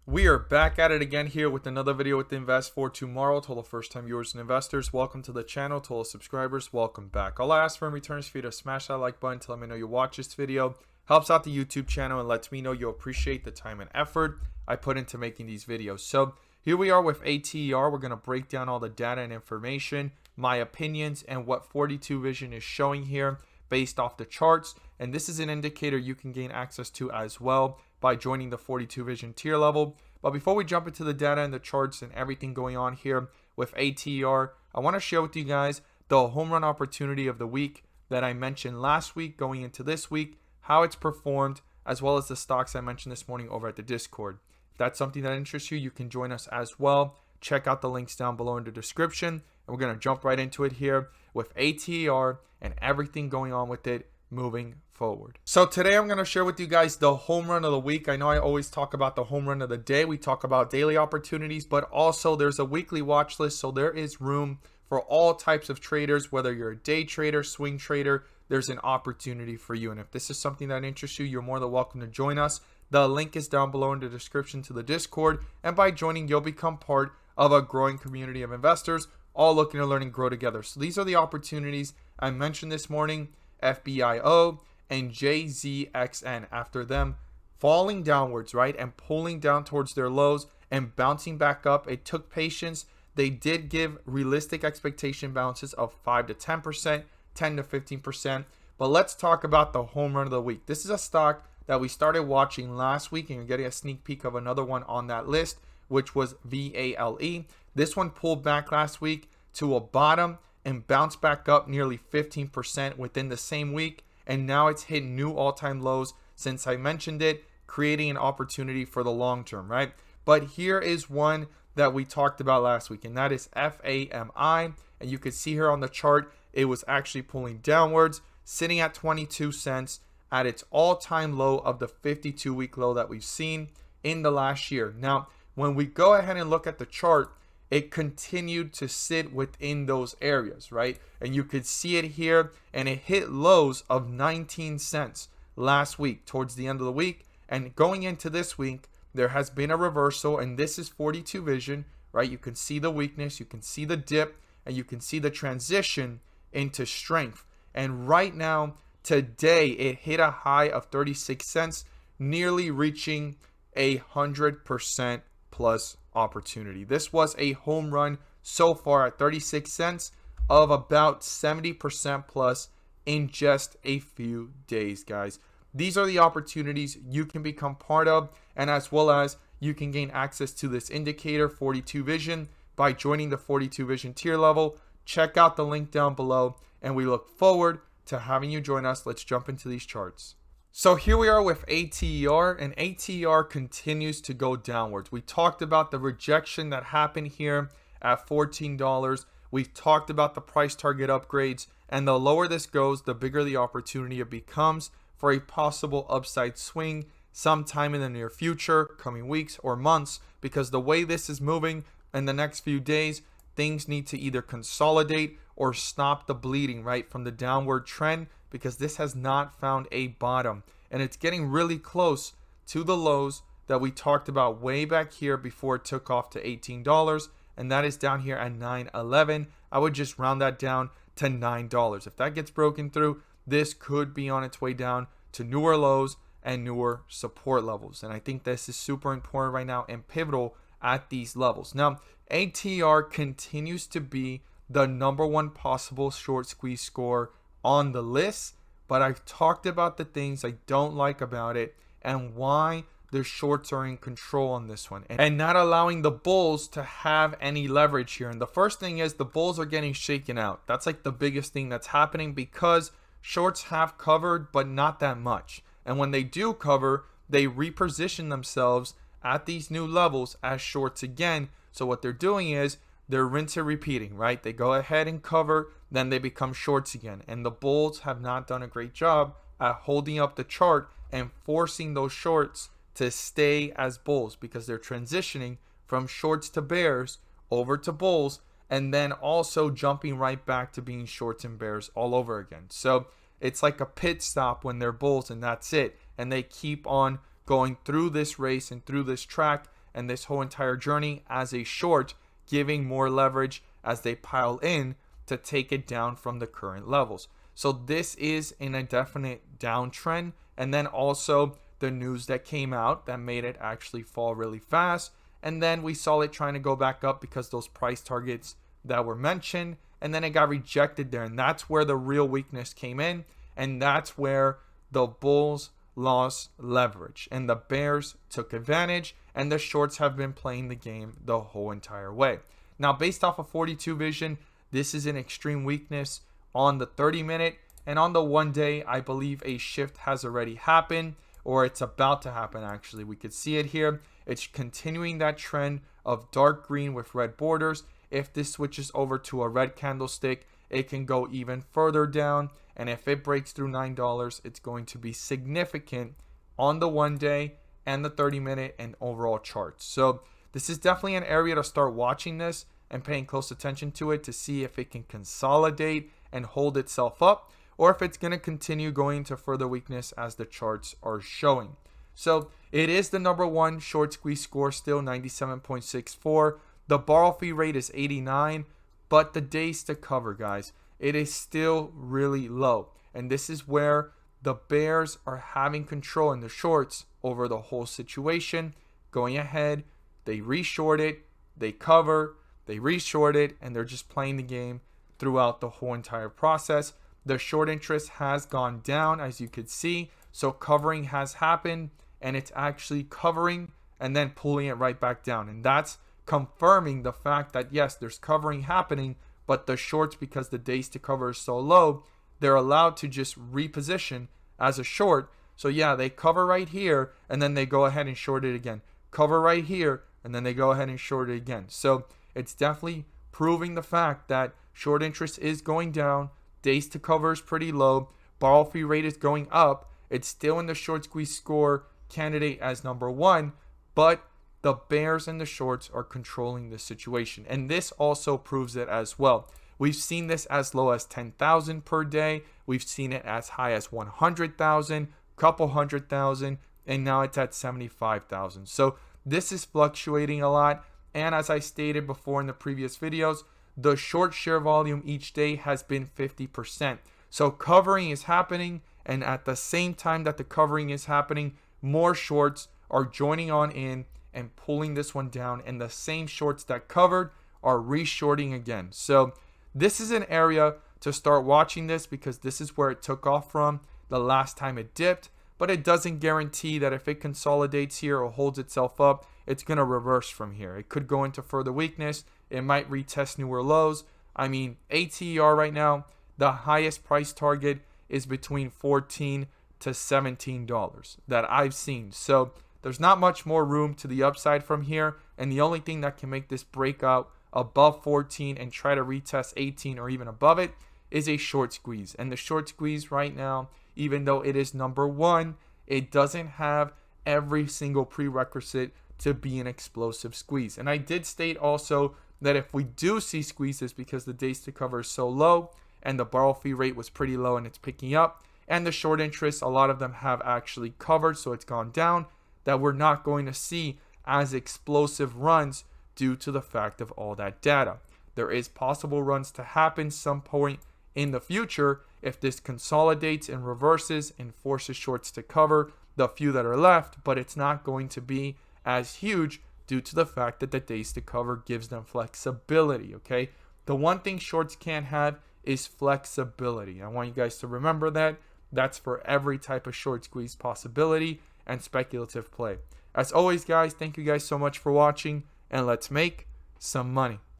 We are back at it again here with another video with Invest for Tomorrow. To all the first time viewers and investors, welcome to the channel. To all the subscribers, welcome back. All I ask for in return is for you to smash that like button to let me know you watch this video. Helps out the YouTube channel and lets me know you appreciate the time and effort I put into making these videos. So here we are with ATER. We're going to break down all the data and information, my opinions, and what 42 Vision is showing here based off the charts. And this is an indicator you can gain access to as well by joining the 42 Vision tier level. But before we jump into the data and the charts and everything going on here with ATER, I want to share with you guys the home run opportunity of the week that I mentioned last week going into this week, how it's performed, as well as the stocks I mentioned this morning over at the Discord. If that's something that interests you, you can join us as well. Check out the links down below in the description. And we're going to jump right into it here with ATER and everything going on with it moving forward. So today I'm going to share with you guys the home run of the week. I know I always talk about the home run of the day. We talk about daily opportunities, but also there's a weekly watch list. So there is room for all types of traders, whether you're a day trader, swing trader, there's an opportunity for you. And if this is something that interests you, you're more than welcome to join us. The link is down below in the description to the Discord. And by joining, you'll become part of a growing community of investors, all looking to learn and grow together. So these are the opportunities I mentioned this morning: FBIO and JZXN, after them falling downwards, right, and pulling down towards their lows and bouncing back up. It took patience. They did give realistic expectation bounces of 5 to 10%, 10 to 15%. But let's talk about the home run of the week. This is a stock that we started watching last week, and you're getting a sneak peek of another one on that list, which was VALE. This one pulled back last week to a bottom and bounced back up nearly 15% within the same week. And now it's hit new all-time lows since I mentioned it, creating an opportunity for the long term, right? But here is one that we talked about last week, and that is FAMI. And you can see here on the chart, it was actually pulling downwards, sitting at 22 cents at its all-time low of the 52-week low that we've seen in the last year. Now, when we go ahead and look at the chart, it continued to sit within those areas, right? And you could see it here, and it hit lows of 19 cents last week towards the end of the week. And going into this week, there has been a reversal, and this is 42 Vision, right? You can see the weakness, you can see the dip, and you can see the transition into strength. And right now, today, it hit a high of 36 cents, nearly reaching 100% plus opportunity. This was a home run so far at 36 cents of about 70% plus in just a few days, guys. These are the opportunities you can become part of, and as well as you can gain access to this indicator 42 Vision by joining the 42 Vision tier level. Check out the link down below, and we look forward to having you join us. Let's jump into these charts. So here we are with ATER, and ATER continues to go downwards. We talked about the rejection that happened here at $14. We've talked about the price target upgrades, and the lower this goes, the bigger the opportunity it becomes for a possible upside swing sometime in the near future, coming weeks or months, because the way this is moving in the next few days, things need to either consolidate or stop the bleeding, right, from the downward trend, because this has not found a bottom, and it's getting really close to the lows that we talked about way back here before it took off to $18, and that is down here at $9.11. I would just round that down to $9. If that gets broken through, this could be on its way down to newer lows and newer support levels, and I think this is super important right now and pivotal at these levels. Now, ATER continues to be the #1 possible short squeeze score on the list, but I've talked about the things I don't like about it and why the shorts are in control on this one and not allowing the bulls to have any leverage here. And the first thing is the bulls are getting shaken out. That's like the biggest thing that's happening, because shorts have covered, but not that much. And when they do cover, they reposition themselves at these new levels as shorts again. So what they're doing is they're rinse and repeating, right? They go ahead and cover, then they become shorts again. And the bulls have not done a great job at holding up the chart and forcing those shorts to stay as bulls, because they're transitioning from shorts to bears over to bulls, and then also jumping right back to being shorts and bears all over again. So it's like a pit stop when they're bulls, and that's it. And they keep on going through this race and through this track, and this whole entire journey as a short, giving more leverage as they pile in to take it down from the current levels. So this is in a definite downtrend. And then also the news that came out that made it actually fall really fast. And then we saw it trying to go back up because those price targets that were mentioned, and then it got rejected there. And that's where the real weakness came in. And that's where the bulls lost leverage and the bears took advantage, and the shorts have been playing the game the whole entire way. Now, based off of 42 vision, this is an extreme weakness on the 30-minute, and on the 1 day, I believe a shift has already happened, or it's about to happen actually. We could see it here. It's continuing that trend of dark green with red borders. If this switches over to a red candlestick, it can go even further down, and if it breaks through $9, it's going to be significant on the 1 day and the 30-minute and overall charts. So this is definitely an area to start watching this and paying close attention to it to see if it can consolidate and hold itself up, or if it's going to continue going to further weakness as the charts are showing. So it is the number one short squeeze score, still 97.64. The borrow fee rate is 89, but the days to cover, guys, it is still really low. And this is where the bears are having control in the shorts over the whole situation. Going ahead, they reshort it, they cover, they reshort it, and they're just playing the game throughout the whole entire process. The short interest has gone down, as you could see. So covering has happened, and it's actually covering and then pulling it right back down. And that's confirming the fact that, yes, there's covering happening, but the shorts, because the days to cover is so low, they're allowed to just reposition as a short. So yeah, they cover right here, and then they go ahead and short it again. Cover right here, and then they go ahead and short it again. So it's definitely proving the fact that short interest is going down. Days to cover is pretty low. Borrow fee rate is going up. It's still in the short squeeze score candidate as number one, but the bears and the shorts are controlling the situation. And this also proves it as well. We've seen this as low as 10,000 per day. We've seen it as high as 100,000, couple 100,000, and now it's at 75,000. So this is fluctuating a lot. And as I stated before in the previous videos, the short share volume each day has been 50%. So covering is happening, and at the same time that the covering is happening, more shorts are joining on in and pulling this one down, and the same shorts that covered are reshorting again. So this is an area to start watching this, because this is where it took off from the last time it dipped, but it doesn't guarantee that if it consolidates here or holds itself up, it's going to reverse from here. It could go into further weakness. It might retest newer lows. I mean, ATER right now, the highest price target is between $14 to $17 that I've seen. So there's not much more room to the upside from here. And the only thing that can make this breakout above 14 and try to retest 18 or even above it is a short squeeze. And the short squeeze right now, even though it is number one, it doesn't have every single prerequisite to be an explosive squeeze. And I did state also that if we do see squeezes, because the days to cover is so low and the borrow fee rate was pretty low and it's picking up, and the short interest, a lot of them have actually covered, so it's gone down, that we're not going to see as explosive runs due to the fact of all that data. There is possible runs to happen some point in the future if this consolidates and reverses and forces shorts to cover the few that are left, but it's not going to be as huge due to the fact that the days to cover gives them flexibility, okay? The one thing shorts can't have is flexibility. I want you guys to remember that. That's for every type of short squeeze possibility and speculative play. As always, guys, thank you guys so much for watching, and let's make some money.